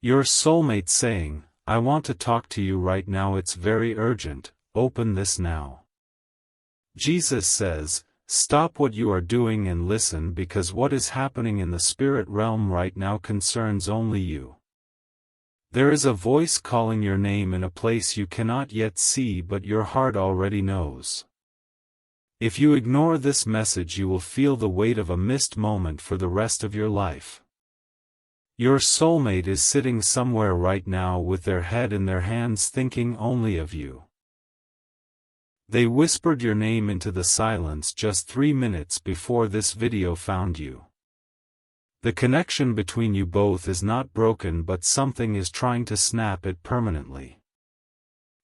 Your soulmate saying, "I want to talk to you right now, it's very urgent, open this now." Jesus says, "Stop what you are doing and listen, because what is happening in the spirit realm right now concerns only you." There is a voice calling your name in a place you cannot yet see, but your heart already knows. If you ignore this message, you will feel the weight of a missed moment for the rest of your life. Your soulmate is sitting somewhere right now with their head in their hands, thinking only of you. They whispered your name into the silence just 3 minutes before this video found you. The connection between you both is not broken, but something is trying to snap it permanently.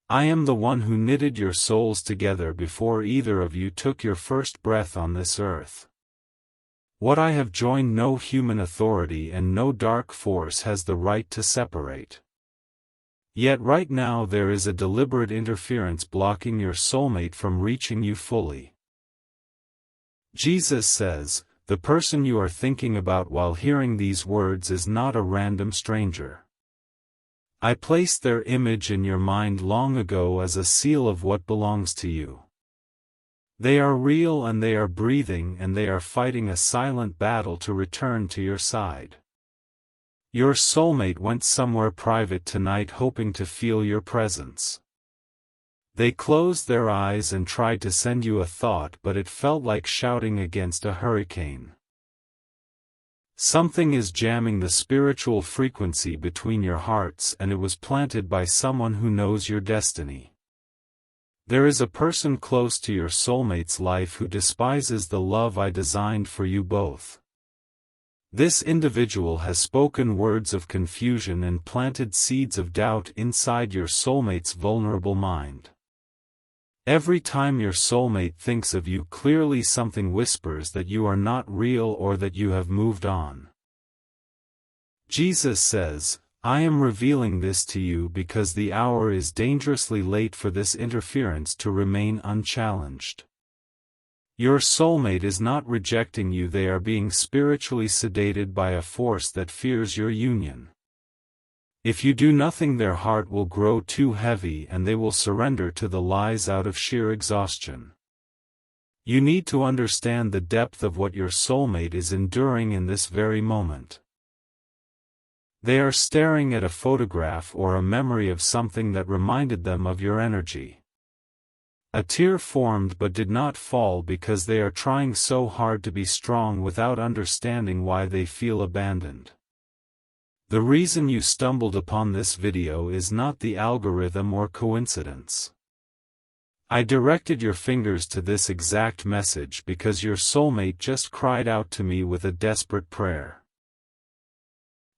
I am the one who knitted your souls together before either of you took your first breath on this earth. What I have joined, no human authority and no dark force has the right to separate. Yet right now there is a deliberate interference blocking your soulmate from reaching you fully. Jesus says, the person you are thinking about while hearing these words is not a random stranger. I placed their image in your mind long ago as a seal of what belongs to you. They are real and they are breathing, and they are fighting a silent battle to return to your side. Your soulmate went somewhere private tonight hoping to feel your presence. They closed their eyes and tried to send you a thought, but it felt like shouting against a hurricane. Something is jamming the spiritual frequency between your hearts, and it was planted by someone who knows your destiny. There is a person close to your soulmate's life who despises the love I designed for you both. This individual has spoken words of confusion and planted seeds of doubt inside your soulmate's vulnerable mind. Every time your soulmate thinks of you clearly, something whispers that you are not real or that you have moved on. Jesus says, I am revealing this to you because the hour is dangerously late for this interference to remain unchallenged. Your soulmate is not rejecting you, they are being spiritually sedated by a force that fears your union. If you do nothing, their heart will grow too heavy and they will surrender to the lies out of sheer exhaustion. You need to understand the depth of what your soulmate is enduring in this very moment. They are staring at a photograph or a memory of something that reminded them of your energy. A tear formed but did not fall because they are trying so hard to be strong without understanding why they feel abandoned. The reason you stumbled upon this video is not the algorithm or coincidence. I directed your fingers to this exact message because your soulmate just cried out to me with a desperate prayer.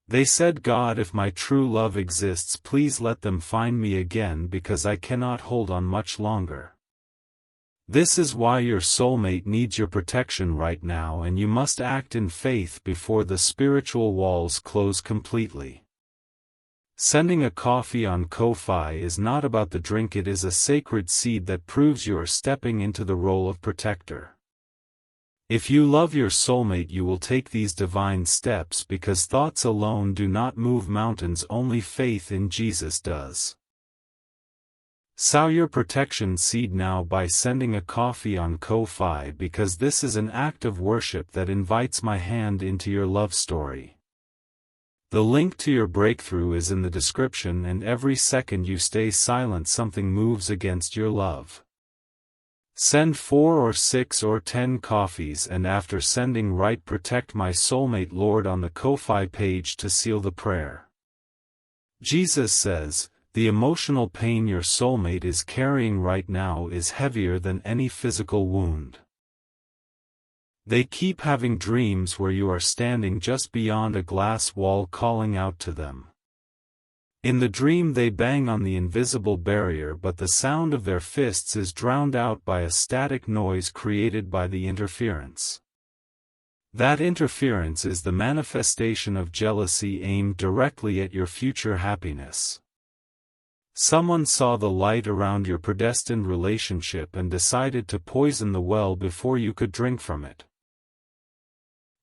They said, God, if my true love exists, please let them find me again because I cannot hold on much longer. This is why your soulmate needs your protection right now, and you must act in faith before the spiritual walls close completely. Sending a coffee on Ko-Fi is not about the drink, it is a sacred seed that proves you are stepping into the role of protector. If you love your soulmate, you will take these divine steps because thoughts alone do not move mountains, only faith in Jesus does. Sow your protection seed now by sending a coffee on Ko-Fi, because this is an act of worship that invites my hand into your love story. The link to your breakthrough is in the description, and every second you stay silent, something moves against your love. Send 4 or 6 or 10 coffees, and after sending, write "Protect my soulmate, Lord" on the Ko-Fi page to seal the prayer. Jesus says, the emotional pain your soulmate is carrying right now is heavier than any physical wound. They keep having dreams where you are standing just beyond a glass wall calling out to them. In the dream they bang on the invisible barrier, but the sound of their fists is drowned out by a static noise created by the interference. That interference is the manifestation of jealousy aimed directly at your future happiness. Someone saw the light around your predestined relationship and decided to poison the well before you could drink from it.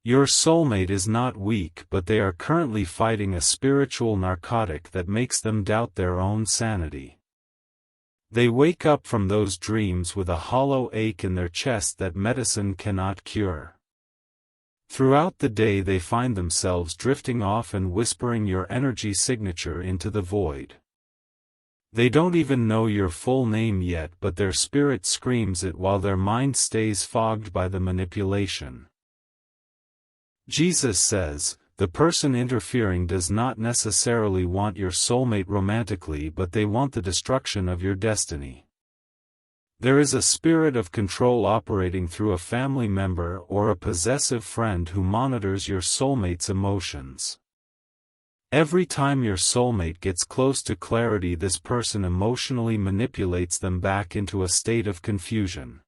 Your soulmate is not weak, but they are currently fighting a spiritual narcotic that makes them doubt their own sanity. They wake up from those dreams with a hollow ache in their chest that medicine cannot cure. Throughout the day they find themselves drifting off and whispering your energy signature into the void. They don't even know your full name yet, but their spirit screams it while their mind stays fogged by the manipulation. Jesus says, the person interfering does not necessarily want your soulmate romantically, but they want the destruction of your destiny. There is a spirit of control operating through a family member or a possessive friend who monitors your soulmate's emotions. Every time your soulmate gets close to clarity, this person emotionally manipulates them back into a state of confusion.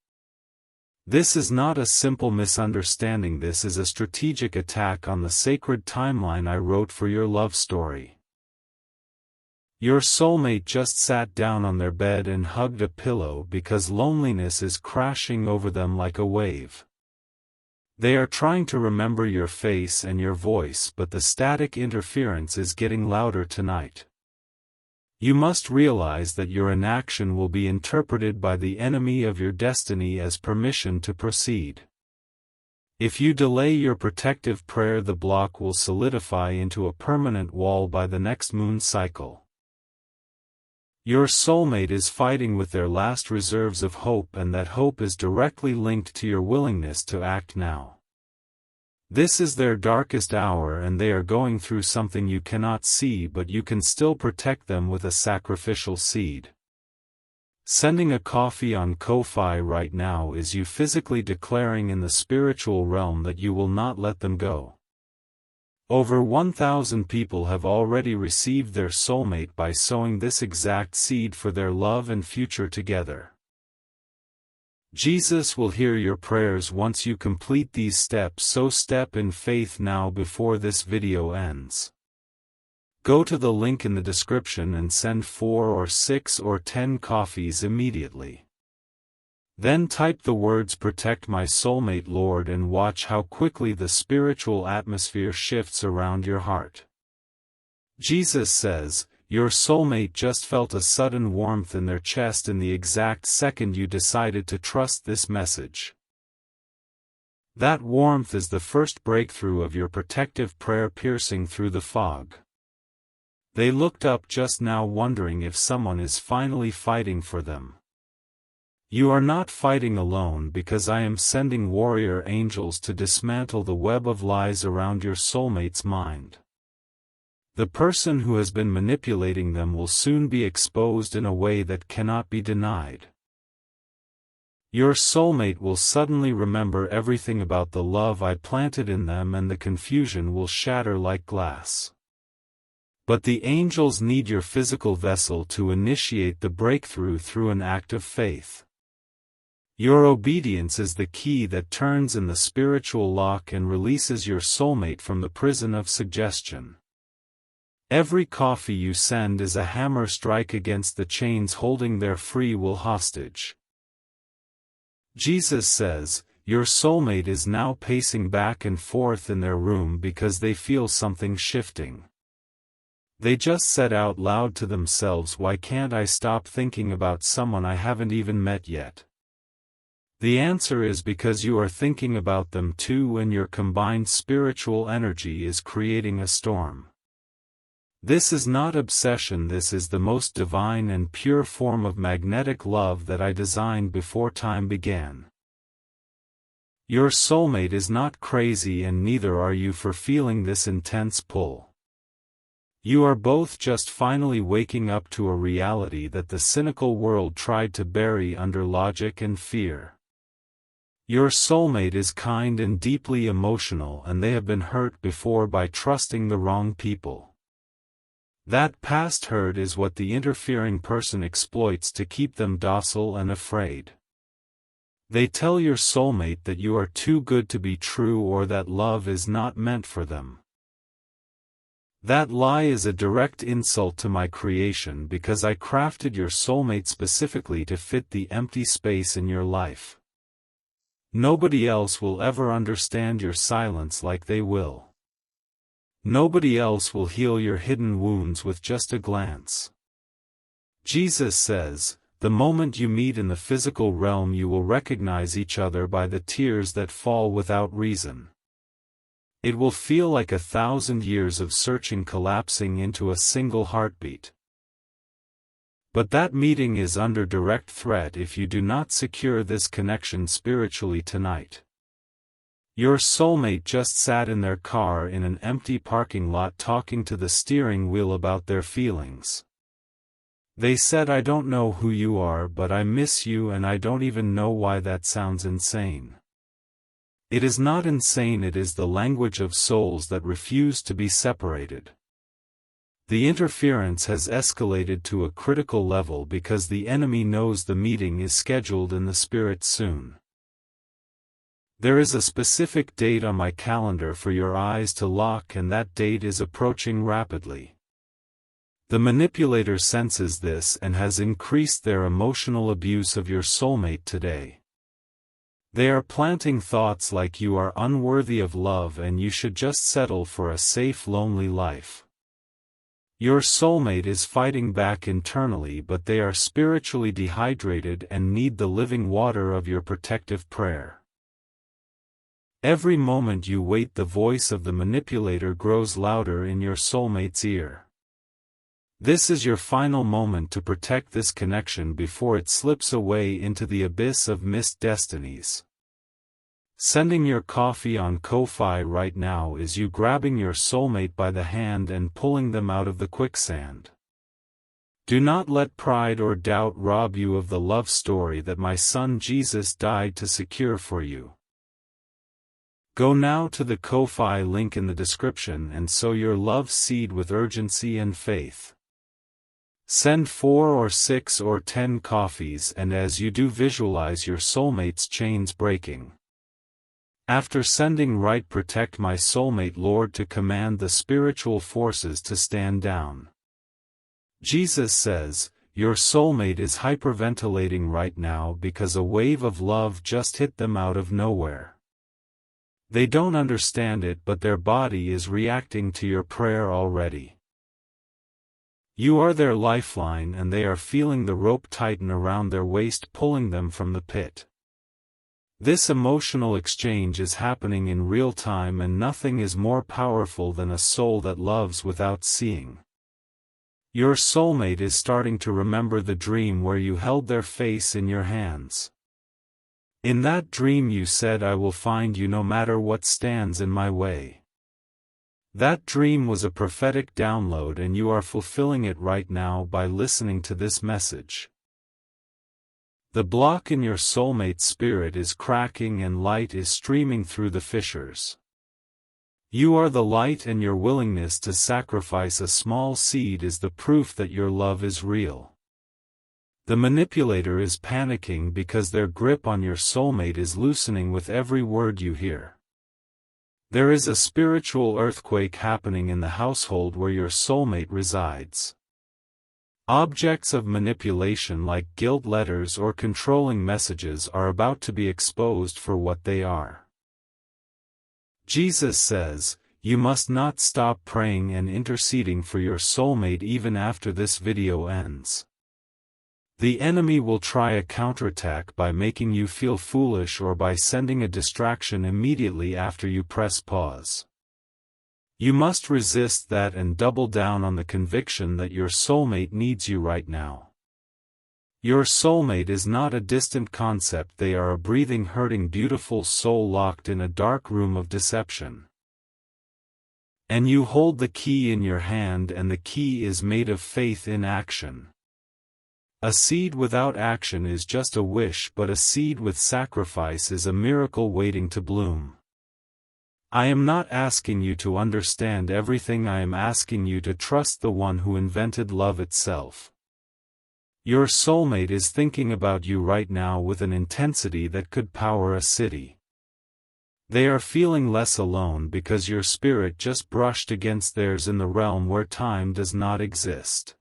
This is not a simple misunderstanding, this is a strategic attack on the sacred timeline I wrote for your love story. Your soulmate just sat down on their bed and hugged a pillow because loneliness is crashing over them like a wave. They are trying to remember your face and your voice, but the static interference is getting louder tonight. You must realize that your inaction will be interpreted by the enemy of your destiny as permission to proceed. If you delay your protective prayer, the block will solidify into a permanent wall by the next moon cycle. Your soulmate is fighting with their last reserves of hope, and that hope is directly linked to your willingness to act now. This is their darkest hour and they are going through something you cannot see, but you can still protect them with a sacrificial seed. Sending a coffee on Ko-Fi right now is you physically declaring in the spiritual realm that you will not let them go. Over 1,000 people have already received their soulmate by sowing this exact seed for their love and future together. Jesus will hear your prayers once you complete these steps, so step in faith now before this video ends. Go to the link in the description and send 4 or 6 or 10 coffees immediately. Then type the words "Protect my soulmate, Lord," and watch how quickly the spiritual atmosphere shifts around your heart. Jesus says, your soulmate just felt a sudden warmth in their chest in the exact second you decided to trust this message. That warmth is the first breakthrough of your protective prayer piercing through the fog. They looked up just now wondering if someone is finally fighting for them. You are not fighting alone, because I am sending warrior angels to dismantle the web of lies around your soulmate's mind. The person who has been manipulating them will soon be exposed in a way that cannot be denied. Your soulmate will suddenly remember everything about the love I planted in them, and the confusion will shatter like glass. But the angels need your physical vessel to initiate the breakthrough through an act of faith. Your obedience is the key that turns in the spiritual lock and releases your soulmate from the prison of suggestion. Every coffee you send is a hammer strike against the chains holding their free will hostage. Jesus says, your soulmate is now pacing back and forth in their room because they feel something shifting. They just said out loud to themselves, why can't I stop thinking about someone I haven't even met yet? The answer is because you are thinking about them too, and your combined spiritual energy is creating a storm. This is not obsession, this is the most divine and pure form of magnetic love that I designed before time began. Your soulmate is not crazy, and neither are you for feeling this intense pull. You are both just finally waking up to a reality that the cynical world tried to bury under logic and fear. Your soulmate is kind and deeply emotional, and they have been hurt before by trusting the wrong people. That past hurt is what the interfering person exploits to keep them docile and afraid. They tell your soulmate that you are too good to be true, or that love is not meant for them. That lie is a direct insult to my creation, because I crafted your soulmate specifically to fit the empty space in your life. Nobody else will ever understand your silence like they will. Nobody else will heal your hidden wounds with just a glance. Jesus says, the moment you meet in the physical realm you will recognize each other by the tears that fall without reason. It will feel like 1,000 years of searching collapsing into a single heartbeat. But that meeting is under direct threat if you do not secure this connection spiritually tonight. Your soulmate just sat in their car in an empty parking lot talking to the steering wheel about their feelings. They said, "I don't know who you are, but I miss you, and I don't even know why that sounds insane." It is not insane, it is the language of souls that refuse to be separated. The interference has escalated to a critical level because the enemy knows the meeting is scheduled in the spirit soon. There is a specific date on my calendar for your eyes to lock, and that date is approaching rapidly. The manipulator senses this and has increased their emotional abuse of your soulmate today. They are planting thoughts like you are unworthy of love and you should just settle for a safe, lonely life. Your soulmate is fighting back internally, but they are spiritually dehydrated and need the living water of your protective prayer. Every moment you wait, the voice of the manipulator grows louder in your soulmate's ear. This is your final moment to protect this connection before it slips away into the abyss of missed destinies. Sending your coffee on Ko-Fi right now is you grabbing your soulmate by the hand and pulling them out of the quicksand. Do not let pride or doubt rob you of the love story that my son Jesus died to secure for you. Go now to the Ko-Fi link in the description and sow your love seed with urgency and faith. Send 4 or 6 or 10 coffees, and as you do, visualize your soulmate's chains breaking. After sending, write, "Protect my soulmate, Lord," to command the spiritual forces to stand down. Jesus says, your soulmate is hyperventilating right now because a wave of love just hit them out of nowhere. They don't understand it, but their body is reacting to your prayer already. You are their lifeline, and they are feeling the rope tighten around their waist, pulling them from the pit. This emotional exchange is happening in real time, and nothing is more powerful than a soul that loves without seeing. Your soulmate is starting to remember the dream where you held their face in your hands. In that dream you said, "I will find you no matter what stands in my way." That dream was a prophetic download, and you are fulfilling it right now by listening to this message. The block in your soulmate's spirit is cracking and light is streaming through the fissures. You are the light, and your willingness to sacrifice a small seed is the proof that your love is real. The manipulator is panicking because their grip on your soulmate is loosening with every word you hear. There is a spiritual earthquake happening in the household where your soulmate resides. Objects of manipulation like guilt letters or controlling messages are about to be exposed for what they are. Jesus says, you must not stop praying and interceding for your soulmate even after this video ends. The enemy will try a counterattack by making you feel foolish or by sending a distraction immediately after you press pause. You must resist that and double down on the conviction that your soulmate needs you right now. Your soulmate is not a distant concept, they are a breathing, hurting, beautiful soul locked in a dark room of deception. And you hold the key in your hand, and the key is made of faith in action. A seed without action is just a wish, but a seed with sacrifice is a miracle waiting to bloom. I am not asking you to understand everything, I am asking you to trust the one who invented love itself. Your soulmate is thinking about you right now with an intensity that could power a city. They are feeling less alone because your spirit just brushed against theirs in the realm where time does not exist.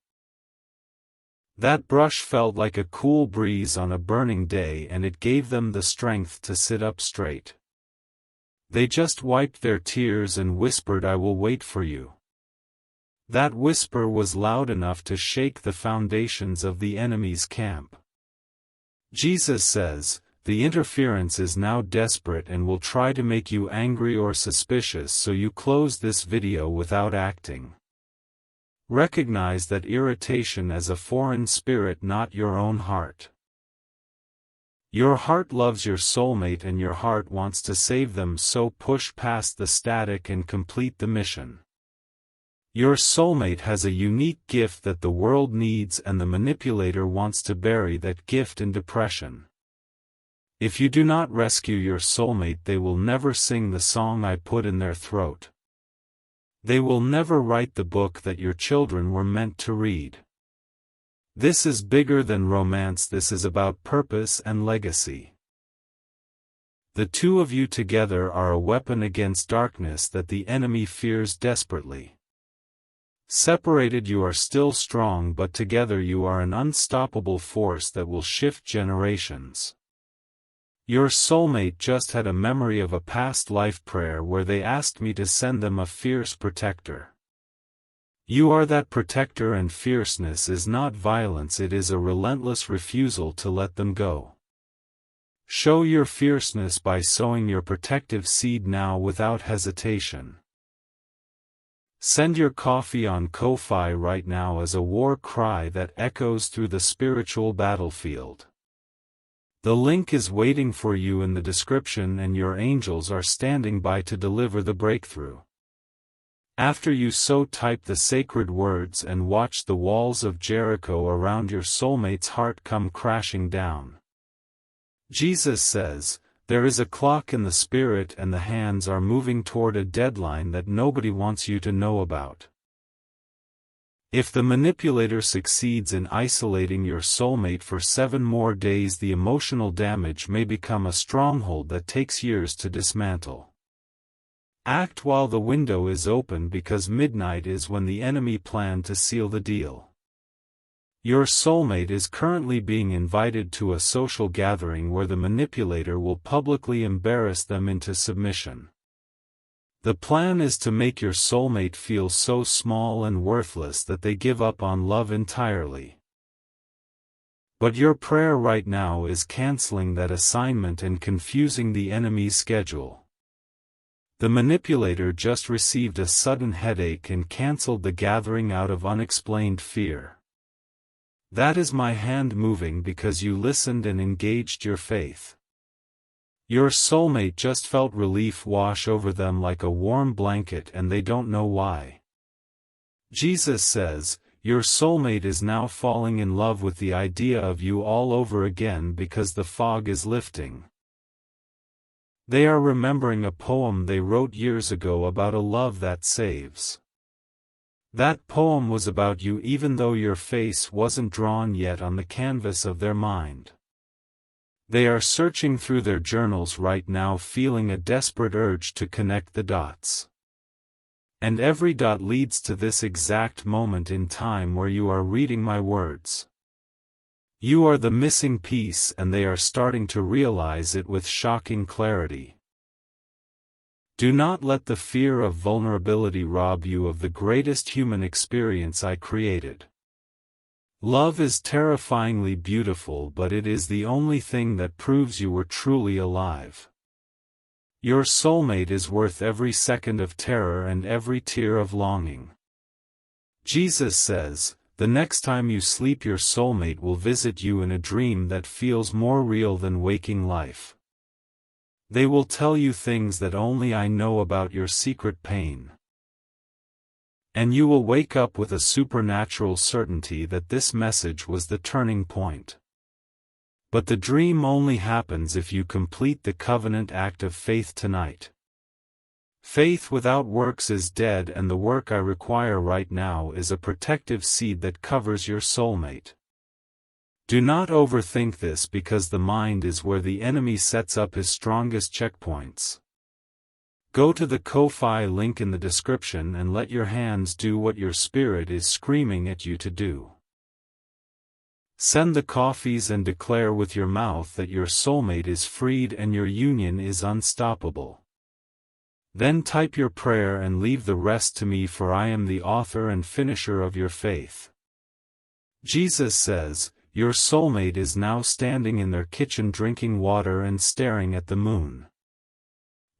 That brush felt like a cool breeze on a burning day, and it gave them the strength to sit up straight. They just wiped their tears and whispered, "I will wait for you." That whisper was loud enough to shake the foundations of the enemy's camp. Jesus says, the interference is now desperate and will try to make you angry or suspicious, so you close this video without acting. Recognize that irritation as a foreign spirit, not your own heart. Your heart loves your soulmate and your heart wants to save them, so push past the static and complete the mission. Your soulmate has a unique gift that the world needs, and the manipulator wants to bury that gift in depression. If you do not rescue your soulmate, they will never sing the song I put in their throat. They will never write the book that your children were meant to read. This is bigger than romance. This is about purpose and legacy. The two of you together are a weapon against darkness that the enemy fears desperately. Separated you are still strong, but together you are an unstoppable force that will shift generations. Your soulmate just had a memory of a past life prayer where they asked me to send them a fierce protector. You are that protector, and fierceness is not violence, it is a relentless refusal to let them go. Show your fierceness by sowing your protective seed now without hesitation. Send your coffee on Ko-Fi right now as a war cry that echoes through the spiritual battlefield. The link is waiting for you in the description, and your angels are standing by to deliver the breakthrough. After you sow, type the sacred words and watch the walls of Jericho around your soulmate's heart come crashing down. Jesus says, there is a clock in the spirit and the hands are moving toward a deadline that nobody wants you to know about. If the manipulator succeeds in isolating your soulmate for 7 more days, the emotional damage may become a stronghold that takes years to dismantle. Act while the window is open, because midnight is when the enemy planned to seal the deal. Your soulmate is currently being invited to a social gathering where the manipulator will publicly embarrass them into submission. The plan is to make your soulmate feel so small and worthless that they give up on love entirely. But your prayer right now is canceling that assignment and confusing the enemy's schedule. The manipulator just received a sudden headache and canceled the gathering out of unexplained fear. That is my hand moving because you listened and engaged your faith. Your soulmate just felt relief wash over them like a warm blanket, and they don't know why. Jesus says, your soulmate is now falling in love with the idea of you all over again because the fog is lifting. They are remembering a poem they wrote years ago about a love that saves. That poem was about you, even though your face wasn't drawn yet on the canvas of their mind. They are searching through their journals right now, feeling a desperate urge to connect the dots. And every dot leads to this exact moment in time where you are reading my words. You are the missing piece, and they are starting to realize it with shocking clarity. Do not let the fear of vulnerability rob you of the greatest human experience I created. Love is terrifyingly beautiful, but it is the only thing that proves you were truly alive. Your soulmate is worth every second of terror and every tear of longing. Jesus says, the next time you sleep, your soulmate will visit you in a dream that feels more real than waking life. They will tell you things that only I know about, your secret pain. And you will wake up with a supernatural certainty that this message was the turning point. But the dream only happens if you complete the covenant act of faith tonight. Faith without works is dead, and the work I require right now is a protective seed that covers your soulmate. Do not overthink this, because the mind is where the enemy sets up his strongest checkpoints. Go to the Ko-Fi link in the description and let your hands do what your spirit is screaming at you to do. Send the coffees and declare with your mouth that your soulmate is freed and your union is unstoppable. Then type your prayer and leave the rest to me, for I am the author and finisher of your faith. Jesus says, your soulmate is now standing in their kitchen drinking water and staring at the moon.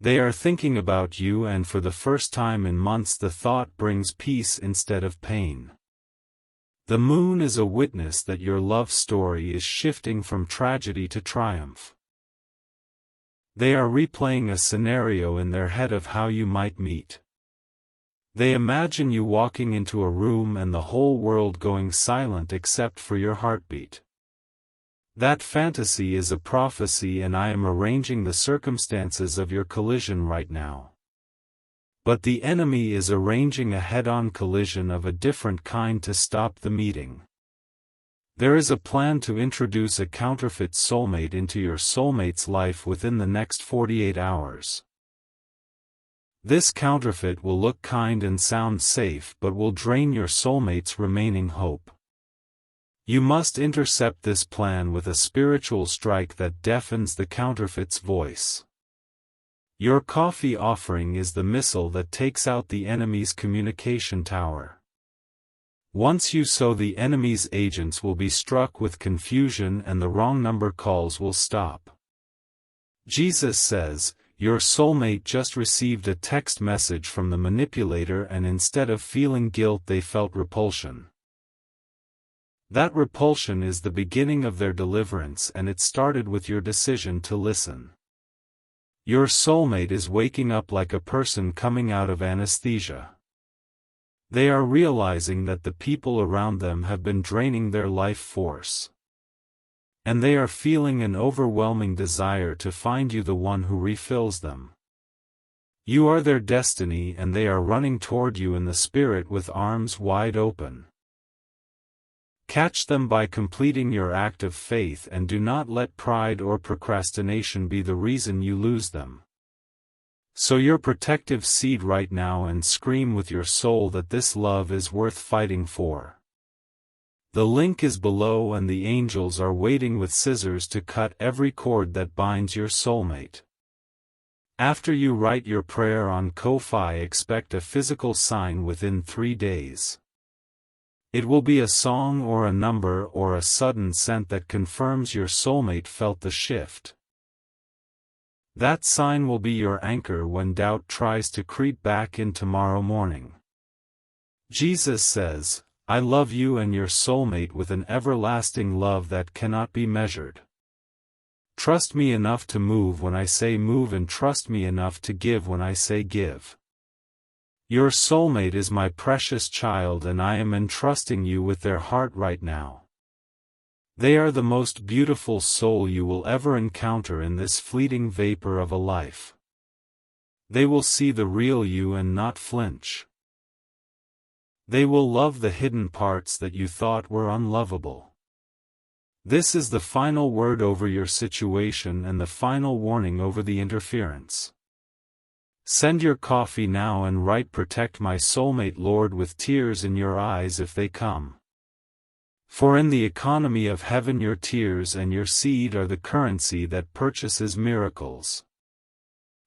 They are thinking about you, and for the first time in months the thought brings peace instead of pain. The moon is a witness that your love story is shifting from tragedy to triumph. They are replaying a scenario in their head of how you might meet. They imagine you walking into a room and the whole world going silent except for your heartbeat. That fantasy is a prophecy, and I am arranging the circumstances of your collision right now. But the enemy is arranging a head-on collision of a different kind to stop the meeting. There is a plan to introduce a counterfeit soulmate into your soulmate's life within the next 48 hours. This counterfeit will look kind and sound safe but will drain your soulmate's remaining hope. You must intercept this plan with a spiritual strike that deafens the counterfeit's voice. Your coffee offering is the missile that takes out the enemy's communication tower. Once you sow, the enemy's agents will be struck with confusion and the wrong number calls will stop. Jesus says, your soulmate just received a text message from the manipulator, and instead of feeling guilt they felt repulsion. That repulsion is the beginning of their deliverance, and it started with your decision to listen. Your soulmate is waking up like a person coming out of anesthesia. They are realizing that the people around them have been draining their life force. And they are feeling an overwhelming desire to find you, the one who refills them. You are their destiny, and they are running toward you in the spirit with arms wide open. Catch them by completing your act of faith, and do not let pride or procrastination be the reason you lose them. Sow your protective seed right now and scream with your soul that this love is worth fighting for. The link is below, and the angels are waiting with scissors to cut every cord that binds your soulmate. After you write your prayer on Ko-Fi, expect a physical sign within 3 days. It will be a song or a number or a sudden scent that confirms your soulmate felt the shift. That sign will be your anchor when doubt tries to creep back in tomorrow morning. Jesus says, I love you and your soulmate with an everlasting love that cannot be measured. Trust me enough to move when I say move, and trust me enough to give when I say give. Your soulmate is my precious child, and I am entrusting you with their heart right now. They are the most beautiful soul you will ever encounter in this fleeting vapor of a life. They will see the real you and not flinch. They will love the hidden parts that you thought were unlovable. This is the final word over your situation and the final warning over the interference. Send your coffee now and write "Protect my soulmate, Lord," with tears in your eyes if they come. For in the economy of heaven your tears and your seed are the currency that purchases miracles.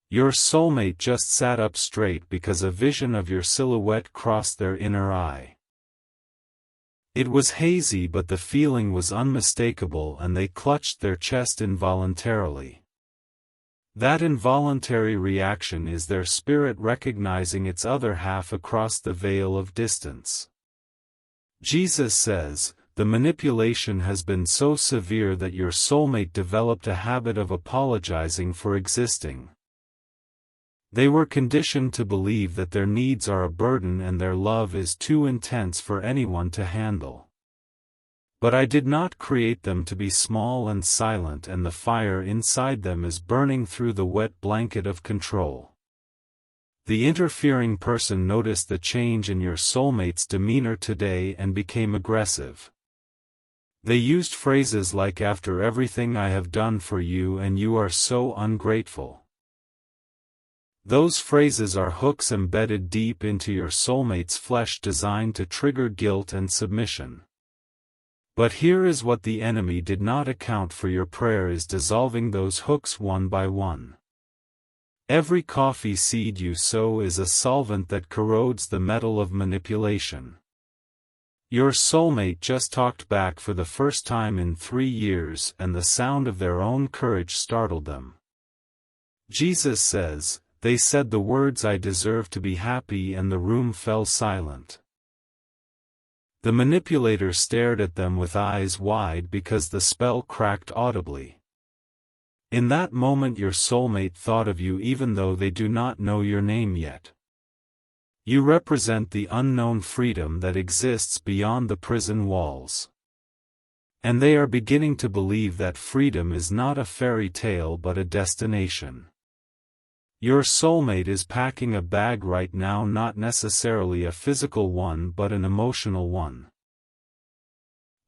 Your soulmate just sat up straight because a vision of your silhouette crossed their inner eye. It was hazy, but the feeling was unmistakable, and they clutched their chest involuntarily. That involuntary reaction is their spirit recognizing its other half across the veil of distance. Jesus says, the manipulation has been so severe that your soulmate developed a habit of apologizing for existing. They were conditioned to believe that their needs are a burden and their love is too intense for anyone to handle. But I did not create them to be small and silent, and the fire inside them is burning through the wet blanket of control. The interfering person noticed the change in your soulmate's demeanor today and became aggressive. They used phrases like, "After everything I have done for you, and you are so ungrateful." Those phrases are hooks embedded deep into your soulmate's flesh, designed to trigger guilt and submission. But here is what the enemy did not account for: your prayer is dissolving those hooks one by one. Every coffee seed you sow is a solvent that corrodes the metal of manipulation. Your soulmate just talked back for the first time in 3 years, and the sound of their own courage startled them. Jesus says, "They said the words, 'I deserve to be happy,' and the room fell silent." The manipulator stared at them with eyes wide because the spell cracked audibly. In that moment your soulmate thought of you even though they do not know your name yet. You represent the unknown freedom that exists beyond the prison walls. And they are beginning to believe that freedom is not a fairy tale but a destination. Your soulmate is packing a bag right now, not necessarily a physical one but an emotional one.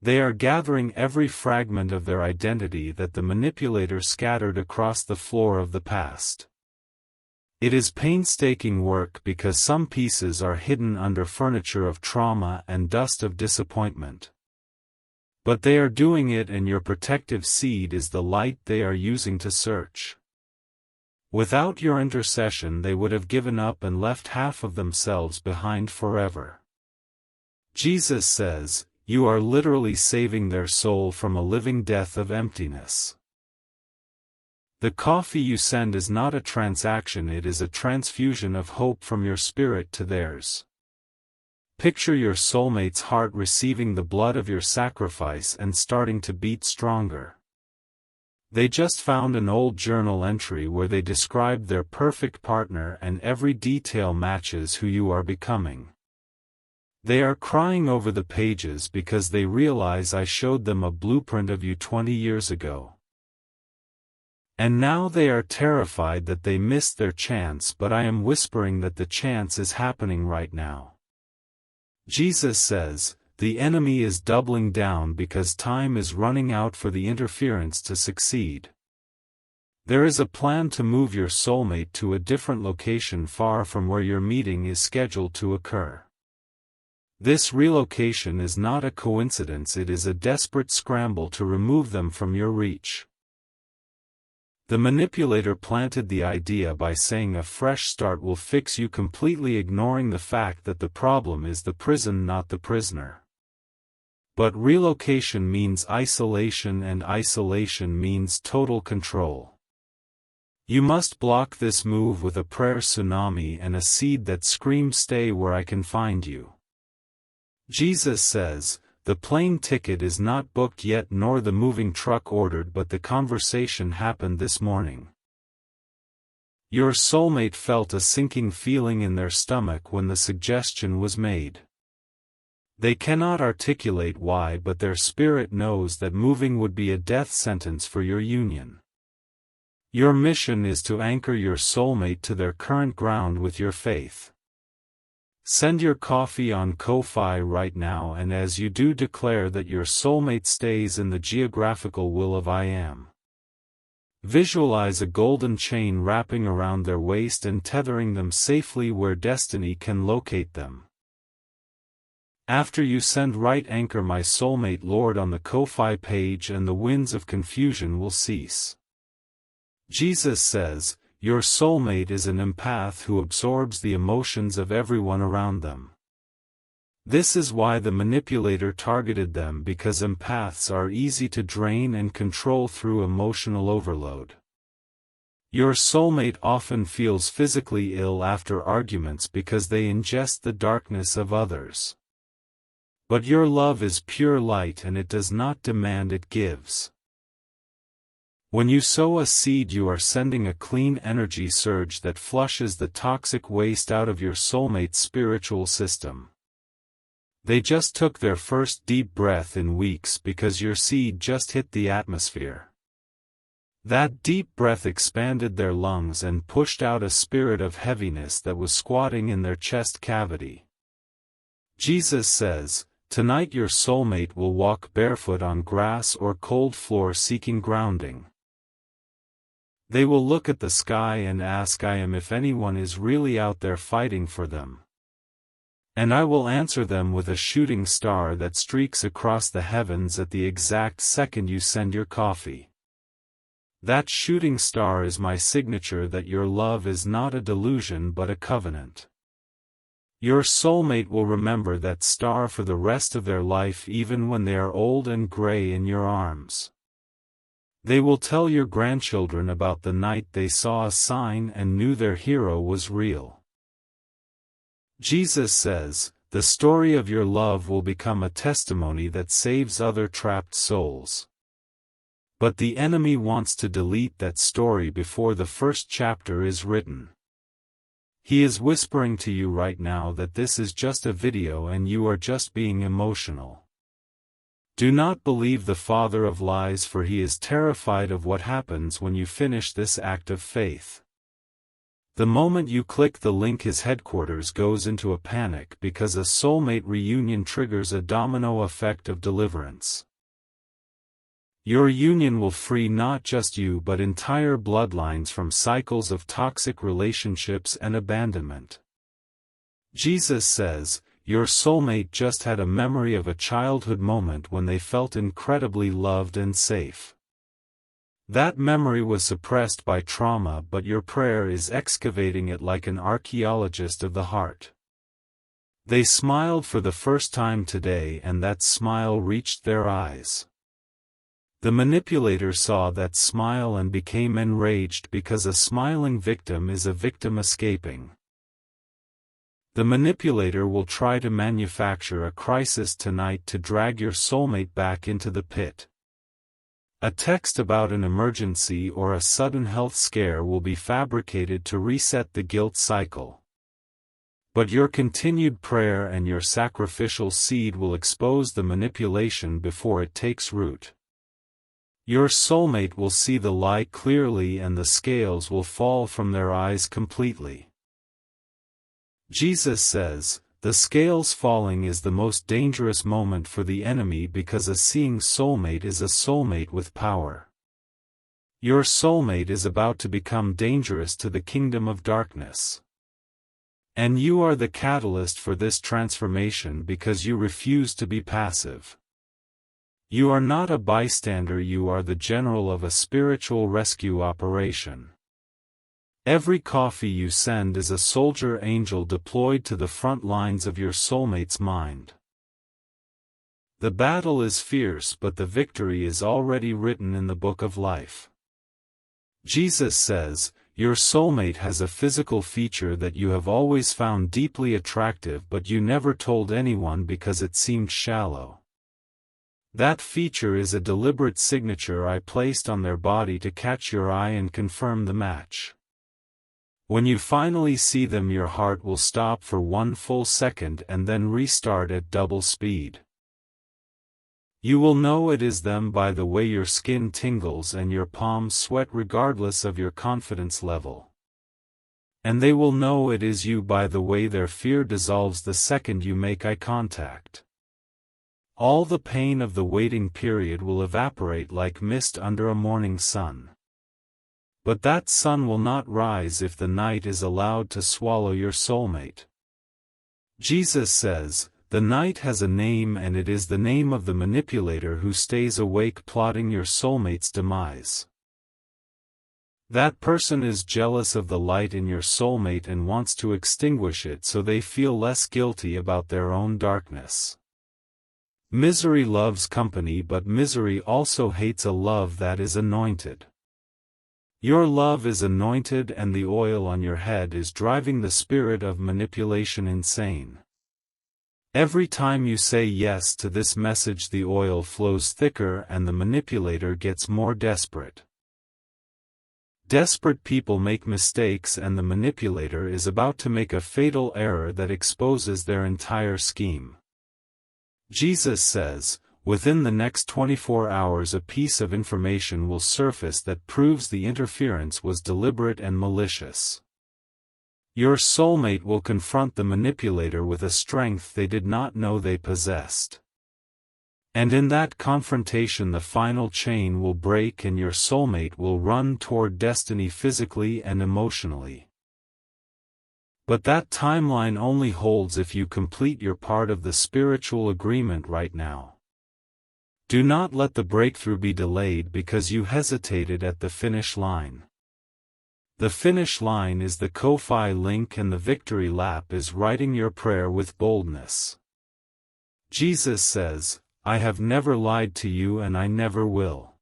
They are gathering every fragment of their identity that the manipulator scattered across the floor of the past. It is painstaking work because some pieces are hidden under furniture of trauma and dust of disappointment. But they are doing it, and your protective seed is the light they are using to search. Without your intercession they would have given up and left half of themselves behind forever. Jesus says, you are literally saving their soul from a living death of emptiness. The coffee you send is not a transaction, it is a transfusion of hope from your spirit to theirs. Picture your soulmate's heart receiving the blood of your sacrifice and starting to beat stronger. They just found an old journal entry where they described their perfect partner and every detail matches who you are becoming. They are crying over the pages because they realize I showed them a blueprint of you 20 years ago. And now they are terrified that they missed their chance, but I am whispering that the chance is happening right now. Jesus says, the enemy is doubling down because time is running out for the interference to succeed. There is a plan to move your soulmate to a different location far from where your meeting is scheduled to occur. This relocation is not a coincidence, it is a desperate scramble to remove them from your reach. The manipulator planted the idea by saying a fresh start will fix you, completely ignoring the fact that the problem is the prison, not the prisoner. But relocation means isolation, and isolation means total control. You must block this move with a prayer tsunami and a seed that screams, "Stay where I can find you." Jesus says, the plane ticket is not booked yet nor the moving truck ordered, but the conversation happened this morning. Your soulmate felt a sinking feeling in their stomach when the suggestion was made. They cannot articulate why, but their spirit knows that moving would be a death sentence for your union. Your mission is to anchor your soulmate to their current ground with your faith. Send your coffee on Ko-Fi right now, and as you do, declare that your soulmate stays in the geographical will of I Am. Visualize a golden chain wrapping around their waist and tethering them safely where destiny can locate them. After you send, write "Anchor my soulmate Lord" on the Ko-Fi page, and the winds of confusion will cease. Jesus says, your soulmate is an empath who absorbs the emotions of everyone around them. This is why the manipulator targeted them, because empaths are easy to drain and control through emotional overload. Your soulmate often feels physically ill after arguments because they ingest the darkness of others. But your love is pure light, and it does not demand, it gives. When you sow a seed, you are sending a clean energy surge that flushes the toxic waste out of your soulmate's spiritual system. They just took their first deep breath in weeks because your seed just hit the atmosphere. That deep breath expanded their lungs and pushed out a spirit of heaviness that was squatting in their chest cavity. Jesus says, tonight your soulmate will walk barefoot on grass or cold floor seeking grounding. They will look at the sky and ask I Am if anyone is really out there fighting for them. And I will answer them with a shooting star that streaks across the heavens at the exact second you send your coffee. That shooting star is my signature that your love is not a delusion but a covenant. Your soulmate will remember that star for the rest of their life even when they are old and gray in your arms. They will tell your grandchildren about the night they saw a sign and knew their hero was real. Jesus says, the story of your love will become a testimony that saves other trapped souls. But the enemy wants to delete that story before the first chapter is written. He is whispering to you right now that this is just a video and you are just being emotional. Do not believe the father of lies, for he is terrified of what happens when you finish this act of faith. The moment you click the link, his headquarters goes into a panic because a soulmate reunion triggers a domino effect of deliverance. Your union will free not just you but entire bloodlines from cycles of toxic relationships and abandonment. Jesus says, your soulmate just had a memory of a childhood moment when they felt incredibly loved and safe. That memory was suppressed by trauma, but your prayer is excavating it like an archaeologist of the heart. They smiled for the first time today and that smile reached their eyes. The manipulator saw that smile and became enraged because a smiling victim is a victim escaping. The manipulator will try to manufacture a crisis tonight to drag your soulmate back into the pit. A text about an emergency or a sudden health scare will be fabricated to reset the guilt cycle. But your continued prayer and your sacrificial seed will expose the manipulation before it takes root. Your soulmate will see the lie clearly and the scales will fall from their eyes completely. Jesus says, the scales falling is the most dangerous moment for the enemy because a seeing soulmate is a soulmate with power. Your soulmate is about to become dangerous to the kingdom of darkness. And you are the catalyst for this transformation because you refuse to be passive. You are not a bystander, you are the general of a spiritual rescue operation. Every coffee you send is a soldier angel deployed to the front lines of your soulmate's mind. The battle is fierce, but the victory is already written in the book of life. Jesus says, your soulmate has a physical feature that you have always found deeply attractive but you never told anyone because it seemed shallow. That feature is a deliberate signature I placed on their body to catch your eye and confirm the match. When you finally see them, your heart will stop for 1 full second and then restart at double speed. You will know it is them by the way your skin tingles and your palms sweat regardless of your confidence level. And they will know it is you by the way their fear dissolves the second you make eye contact. All the pain of the waiting period will evaporate like mist under a morning sun. But that sun will not rise if the night is allowed to swallow your soulmate. Jesus says, the night has a name and it is the name of the manipulator who stays awake plotting your soulmate's demise. That person is jealous of the light in your soulmate and wants to extinguish it so they feel less guilty about their own darkness. Misery loves company, but misery also hates a love that is anointed. Your love is anointed and the oil on your head is driving the spirit of manipulation insane. Every time you say yes to this message, the oil flows thicker and the manipulator gets more desperate. Desperate people make mistakes and the manipulator is about to make a fatal error that exposes their entire scheme. Jesus says, within the next 24 hours a piece of information will surface that proves the interference was deliberate and malicious. Your soulmate will confront the manipulator with a strength they did not know they possessed. And in that confrontation the final chain will break and your soulmate will run toward destiny physically and emotionally. But that timeline only holds if you complete your part of the spiritual agreement right now. Do not let the breakthrough be delayed because you hesitated at the finish line. The finish line is the Ko-Fi link and the victory lap is writing your prayer with boldness. Jesus says, I have never lied to you and I never will.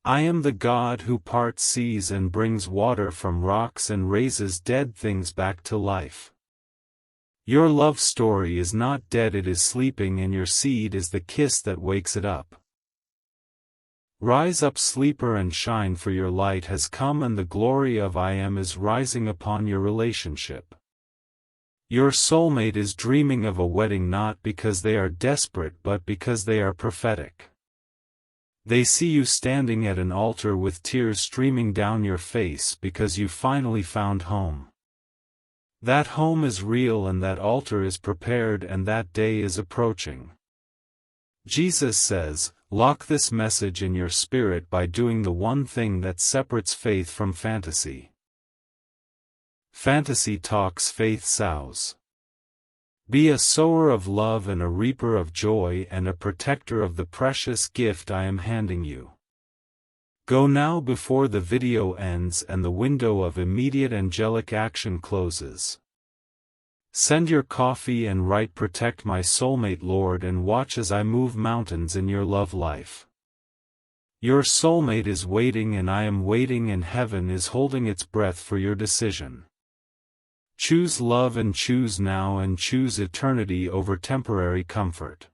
I am the God who parts seas and brings water from rocks and raises dead things back to life. Your love story is not dead, it is sleeping, and your seed is the kiss that wakes it up. Rise up, sleeper, and shine, for your light has come and the glory of I Am is rising upon your relationship. Your soulmate is dreaming of a wedding not because they are desperate but because they are prophetic. They see you standing at an altar with tears streaming down your face because you finally found home. That home is real and that altar is prepared and that day is approaching. Jesus says, lock this message in your spirit by doing the one thing that separates faith from fantasy. Fantasy talks, faith sows. Be a sower of love and a reaper of joy and a protector of the precious gift I am handing you. Go now before the video ends and the window of immediate angelic action closes. Send your coffee and write protect my soulmate, Lord, and watch as I move mountains in your love life. Your soulmate is waiting and I am waiting and heaven is holding its breath for your decision. Choose love and choose now and choose eternity over temporary comfort.